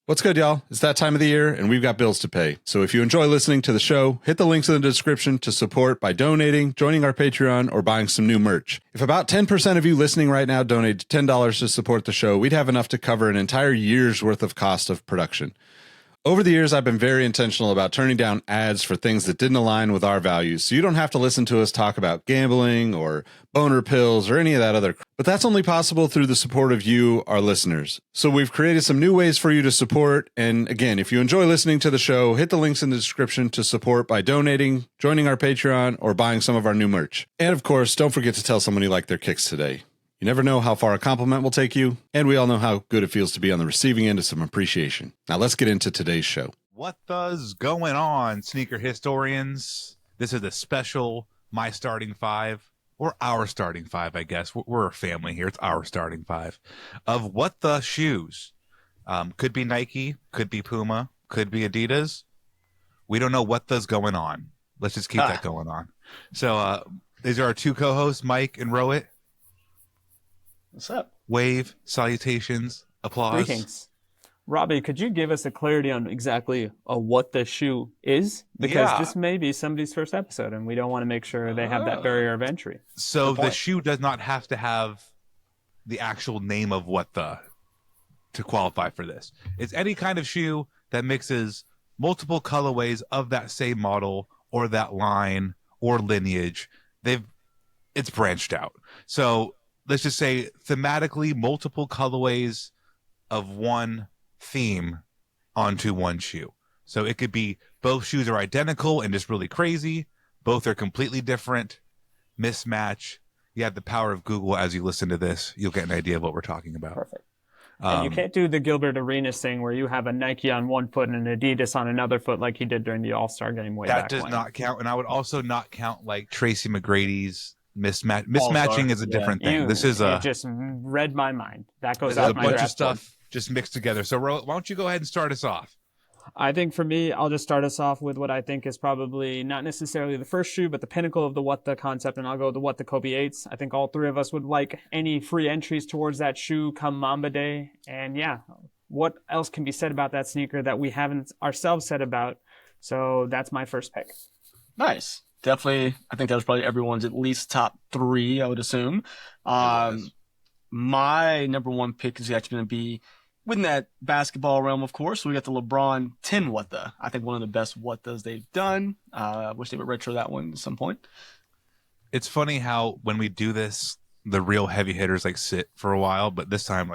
What's good, y'all? It's that time of the year, and we've got bills to pay. So if you enjoy listening to the show, hit the links in the description to support by donating, joining our Patreon, or buying some new merch. If about 10% of you listening right now donate $10 to support the show, we'd have enough to cover an entire year's worth of cost of production. Over the years, I've been very intentional about turning down ads for things that didn't align with our values, so you don't have to listen to us talk about gambling or boner pills or any of that other. But that's only possible through the support of you, our listeners. So we've created some new ways for you to support. And again, if you enjoy listening to the show, hit the links in the description to support by donating, joining our Patreon, or buying some of our new merch. And of course, don't forget to tell someone you like their kicks today. You never know how far a compliment will take you, and we all know how good it feels to be on the receiving end of some appreciation. Now let's get into today's show. What does going on, sneaker historians? This is a special My Starting Five, or Our Starting Five, I guess. We're a family here. It's our starting five of what the shoes. Could be Nike, could be Puma, could be Adidas. We don't know what does going on. Let's just keep that going on. So these are our two co-hosts, Mike and Rohit. What's up? Wave, salutations, applause. Greetings. Robbie, could you give us a clarity on exactly what the shoe is? Because this may be somebody's first episode, and we don't want to make sure they have that barrier of entry. So the shoe does not have to have the actual name of what the to qualify for this. It's any kind of shoe that mixes multiple colorways of that same model or that line or lineage. It's branched out. So let's just say thematically multiple colorways of one theme onto one shoe. So it could be both shoes are identical and just really crazy. Both are completely different. Mismatch. You have the power of Google as you listen to this. You'll get an idea of what we're talking about. Perfect. And you can't do the Gilbert Arenas thing where you have a Nike on one foot and an Adidas on another foot like he did during the All-Star game way back when. That does not count. And I would also not count like Tracy McGrady's mismatching is a different thing. This is it just read my mind. That goes out my bunch of stuff just mixed together. So why don't you go ahead and start us off? I think for me, I'll just start us off with what I think is probably not necessarily the first shoe, but the pinnacle of the what the concept, and I'll go with the what the Kobe 8s. I think all three of us would like any free entries towards that shoe come Mamba Day. And yeah, what else can be said about that sneaker that we haven't ourselves said about? So that's my first pick. Nice. Definitely, I think that was probably everyone's at least top three, I would assume. My number one pick is actually going to be within that basketball realm, of course. We got the LeBron 10 What The. I think one of the best What Does they've done. Wish they would retro that one at some point. It's funny how when we do this, the real heavy hitters like sit for a while, but this time,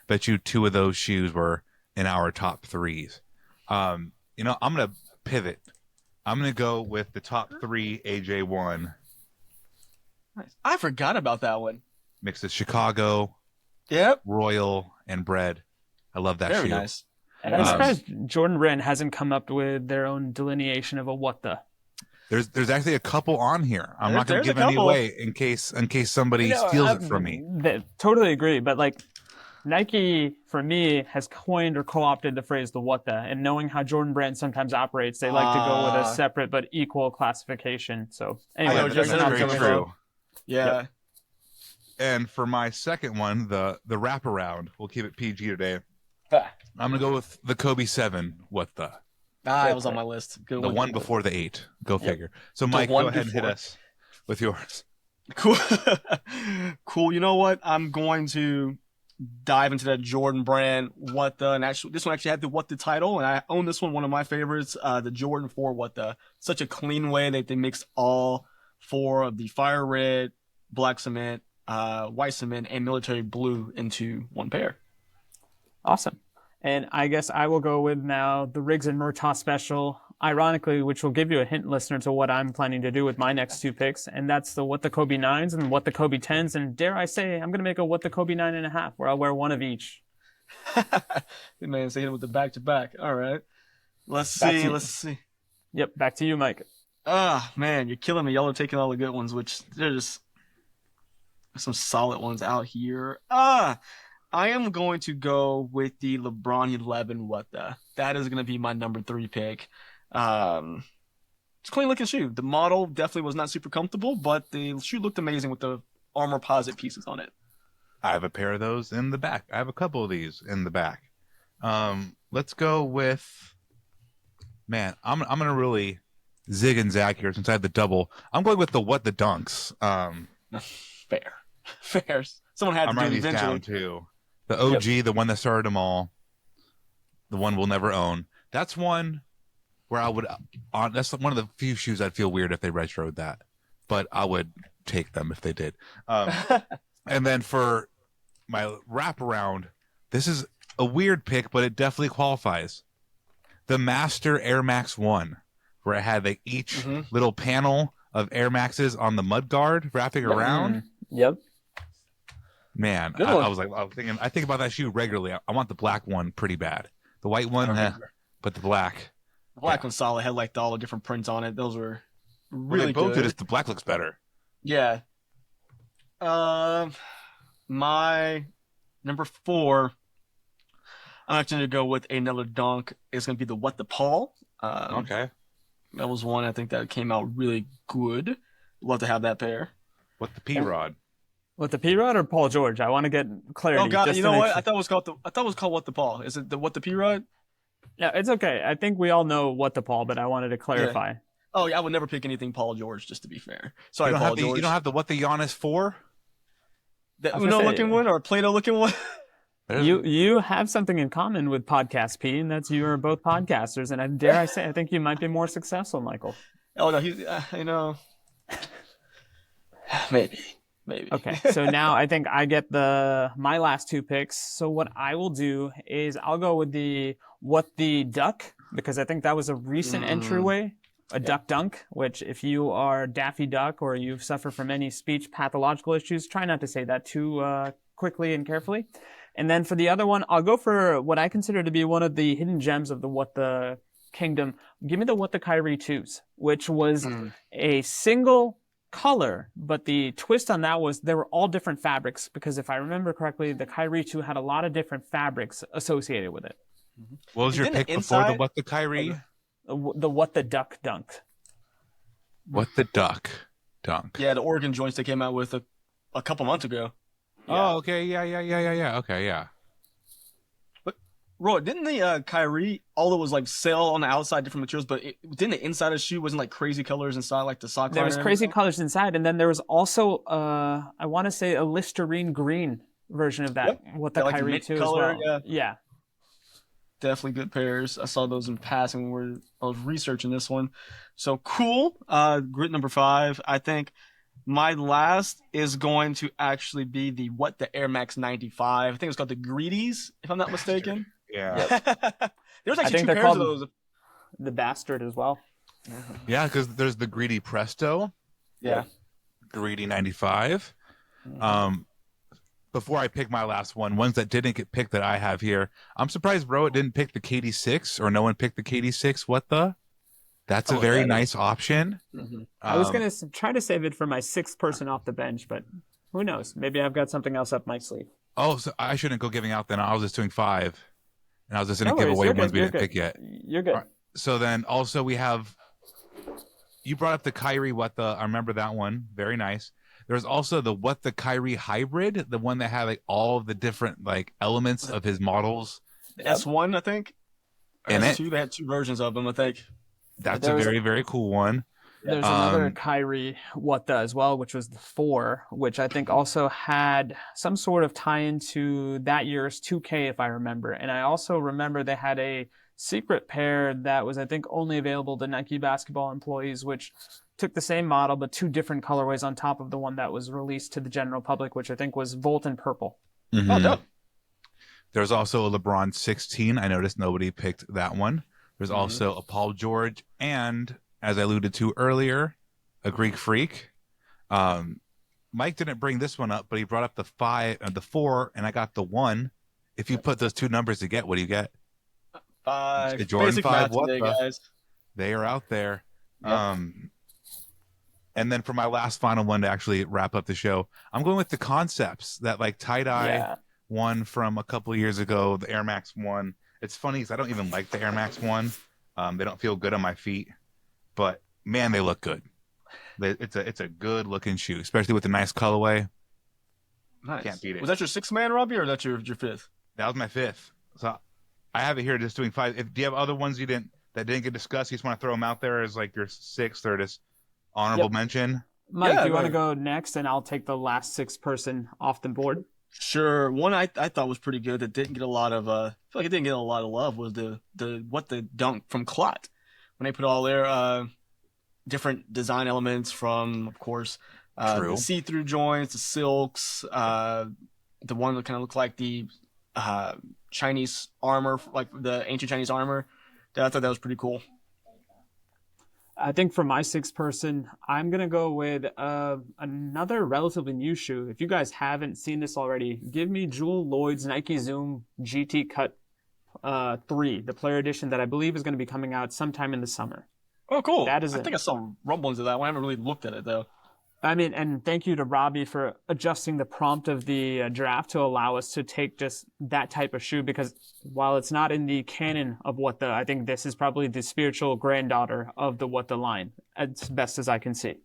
bet you two of those shoes were in our top threes. I'm going to pivot. I'm going to go with the top three AJ1. Nice. I forgot about that one. Mixes Chicago, Royal, and Bread. I love that shoe. Very nice. And I'm surprised Jordan Brand hasn't come up with their own delineation of a what the. There's actually a couple on here. I'm not going to give any away in case somebody steals it from me. Totally agree, but like Nike, for me, has coined or co-opted the phrase the what the, and knowing how Jordan Brand sometimes operates, they like to go with a separate but equal classification. So anyway, that's very true. Yeah. Yep. And for my second one, the wraparound, we'll keep it PG today. I'm going to go with the Kobe 7 what the. It was on my list. Good the one before the 8. Go figure. So Mike, go ahead and hit us with yours. Cool. Cool. You know what? I'm going to dive into that Jordan Brand what the, and actually this one actually had the what the title, and I own this one of my favorites, the Jordan 4 what the. Such a clean way that they mixed all four of the fire red, black cement, white cement, and military blue into one pair. Awesome. And I guess I will go with now the Riggs and Murtaugh special, ironically, which will give you a hint, listener, to what I'm planning to do with my next two picks. And that's the what the Kobe 9s and what the Kobe 10s. And dare I say, I'm going to make a what the Kobe 9.5, where I'll wear one of each. The man saying it with the back-to-back. All right. Let's see. Yep, back to you, Mike. Man, you're killing me. Y'all are taking all the good ones, which there's some solid ones out here. I am going to go with the LeBron 11 what the. That is going to be my number 3 pick. It's a clean looking shoe. The model definitely was not super comfortable, but the shoe looked amazing with the armor-posit pieces on it. I have a pair of those in the back. I have a couple of these in the back. Let's go with, man, I'm gonna really zig and zag here since I had the double. I'm going with the what the dunks. Fair. Fair. Someone had I'm to do writing it these down eventually. too. The OG, the one that started them all, the one we'll never own. That's one where I would that's one of the few shoes I'd feel weird if they retroed that, but I would take them if they did. And then for my wraparound, this is a weird pick, but it definitely qualifies. The Master Air Max 1, where it had like each little panel of Air Maxes on the mud guard wrapping around. Yep. Man, I think about that shoe regularly. I want the black one pretty bad. The white one, but the black. The black one's solid. Had like all the different prints on it. Those were really they both good. do this. The black looks better. Yeah. My number 4, I'm actually going to go with another dunk. It's going to be the What the Paul. Okay. That was one I think that came out really good. Love to have that pair. What the P-Rod? With the P-Rod or Paul George? I want to get clarity. Oh God, just you to know make what? sure. I thought it was called What the Paul. Is it the What the P-Rod? No, it's okay. I think we all know what the Paul, but I wanted to clarify. Oh yeah, I would never pick anything Paul George, just to be fair. Sorry, You don't Paul have the, George. you don't have the what the Giannis 4? The I was gonna Uno say- looking one or a Play-Doh looking one? You have something in common with Podcast P, and that's you are both podcasters. And dare I say, I think you might be more successful, Michael. Oh no, he's maybe. Okay, so now I think I get my last 2 picks. So what I will do is I'll go with the What the Duck, because I think that was a recent entryway, a duck dunk, which if you are Daffy Duck or you suffer from any speech pathological issues, try not to say that too quickly and carefully. And then for the other one, I'll go for what I consider to be one of the hidden gems of the What the Kingdom. Give me the What the Kyrie 2s, which was a single color, but the twist on that was they were all different fabrics, because if I remember correctly, the Kyrie 2 had a lot of different fabrics associated with it. What was your Didn't pick the before the inside- what the Kyrie? The What the Duck dunk. What the duck dunk? Yeah, the Oregon joints they came out with a couple months ago. Oh, okay. Yeah. Okay, yeah. Roy, didn't the Kyrie, although it was like sail on the outside, different materials, but didn't the inside of the shoe wasn't like crazy colors inside, like the sock There line was and crazy everything? colors inside, and then there was also I want to say a Listerine green version of that. Yep. What the Yeah, like Kyrie mint 2 color, as well. Yeah. Definitely good pairs. I saw those in passing when I was researching this one. So cool. Grit number 5. I think my last is going to actually be the What the Air Max 95. I think it's called the Greedies, if I'm not mistaken. Yeah. There's I actually think 2 they're pairs called of those. the Bastard as well. Yeah, because there's the Greedy Presto, Yeah. Greedy 95. Before I pick my last ones that didn't get picked that I have here, I'm surprised Rohit didn't pick the KD6, or no one picked the KD6. What the? That's a very nice option. I was going to try to save it for my 6th person off the bench, but who knows? Maybe I've got something else up my sleeve. Oh, so I shouldn't go giving out then. I was just doing 5. And I was just going No to give worries, away you're ones good, we you're didn't good. pick yet. You're good. All right. So then also we have, you brought up the Kyrie What the, I remember that one. Very nice. There's also the What the Kyrie Hybrid, the one that had like all of the different like elements of his models The S1, I think. Or in it. S2, they had 2 versions of them, I think. That's There a was- very, very cool one. There's another Um, Kyrie What the as well, which was the 4, which I think also had some sort of tie-in to that year's 2K, if I remember. And I also remember they had a secret pair that was, I think, only available to Nike basketball employees, which took the same model but 2 different colorways on top of the one that was released to the general public, which I think was Volt and Purple. Mhm. Oh, dope. There's also a LeBron 16. I noticed nobody picked that one. There's also a Paul George, and as I alluded to earlier, a Greek Freak. Mike didn't bring this one up, but he brought up the 4, and I got the 1. If you put those 2 numbers together, what do you get? 5. The Jordan Basic 5 math What today, the? guys. They are out there. Yep. And then for my last final one to actually wrap up the show, I'm going with the Concepts, that like tie-dye Yeah. one from a couple of years ago, the Air Max 1. It's funny because I don't even like the Air Max 1. They don't feel good on my feet, but man, they look good. It's a good looking shoe, especially with the nice colorway. Nice. Can't beat it. Was that your 6th man, Robbie, or that your 5th? That was my 5th. So I have it here just doing 5. Do you have other ones that didn't get discussed? You just want to throw them out there as like your 6th or just honorable mention? Mike, Yeah, do you want to right. go next, and I'll take the last 6th person off the board? Sure. One I thought was pretty good that didn't get a lot of I feel like it didn't get a lot of love was the what the dunk from Clot. When they put all their different design elements from, of course, True. the see-through joints, the silks, the one that kind of looked like the Chinese armor, like the ancient Chinese armor. I thought that was pretty cool. I think for my 6th person, I'm going to go with another relatively new shoe. If you guys haven't seen this already, give me Jewel Lloyd's Nike Zoom GT Cut 3, the player edition that I believe is going to be coming out sometime in the summer. Oh, cool. That is I think I saw rumblings of that one. I haven't really looked at it, though. I mean, and thank you to Robbie for adjusting the prompt of the draft to allow us to take just that type of shoe, because while it's not in the canon of What The, I think this is probably the spiritual granddaughter of the What The line, as best as I can see.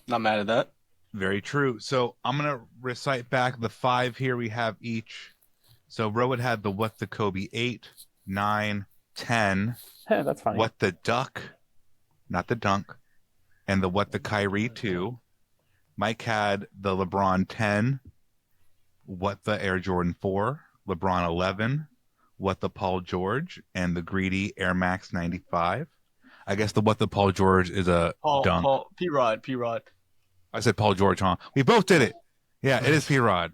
Not mad at that. Very true. So I'm going to recite back the 5 here we have each. So Rohit had the What The Kobe 8, 9, 10. That's funny. What The Duck, not the dunk, and the What The Kyrie 2. Mike had the LeBron 10, What The Air Jordan 4, LeBron 11, What The Paul George, and the greedy Air Max 95. I guess the What The Paul George is a dunk. P-Rod. I said Paul George, huh? We both did it. Yeah, it is P-Rod.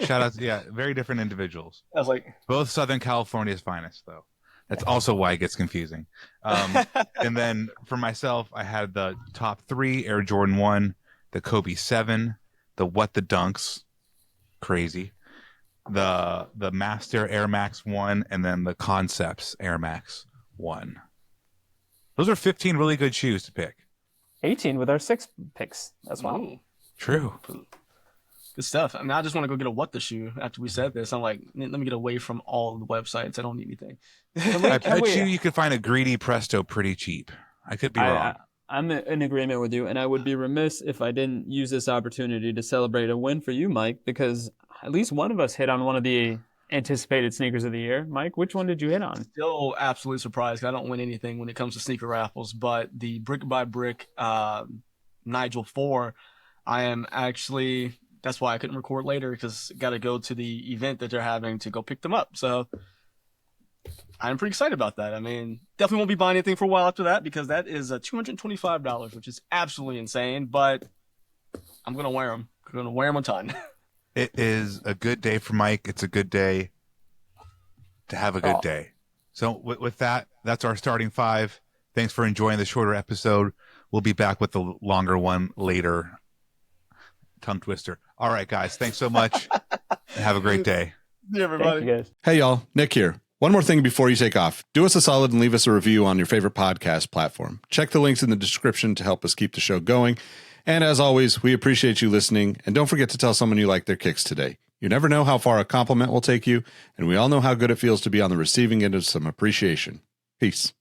Shout out. Yeah, very different individuals. I was like, Both Southern California's finest, though. That's also why it gets confusing. And then for myself, I had the top 3, Air Jordan 1, the Kobe 7, the What The Dunks, crazy, the Master Air Max 1, and then the Concepts Air Max 1. Those are 15 really good shoes to pick. 18 with our 6 picks as well. ooh, True. good stuff. I mean, I just want to go get a What The shoe after we said this. I'm like, let me get away from all the websites. I don't need anything. I bet you could find a greedy Presto pretty cheap. I could be wrong. I'm in agreement with you, and I would be remiss if I didn't use this opportunity to celebrate a win for you, Mike, because at least one of us hit on one of the anticipated sneakers of the year. Mike, which one did you hit on? Still absolutely surprised 'cause I don't win anything when it comes to sneaker raffles, but the Brick by Brick Nigel 4, I am actually, that's why I couldn't record later because got to go to the event that they're having to go pick them up. So I'm pretty excited about that. I mean, definitely won't be buying anything for a while after that because that is $225, which is absolutely insane, but I'm going to wear them. I'm going to wear them a ton. It is a good day for Mike. It's a good day to have a good day. So with that, that's our starting 5. Thanks for enjoying the shorter episode. We'll be back with the longer one later. Tongue twister. All right, guys. Thanks so much. Have a great day. Yeah, everybody. Thank you, guys. Hey, y'all. Nick here. One more thing before you take off. Do us a solid and leave us a review on your favorite podcast platform. Check the links in the description to help us keep the show going. And as always, we appreciate you listening. And don't forget to tell someone you like their kicks today. You never know how far a compliment will take you. And we all know how good it feels to be on the receiving end of some appreciation. Peace.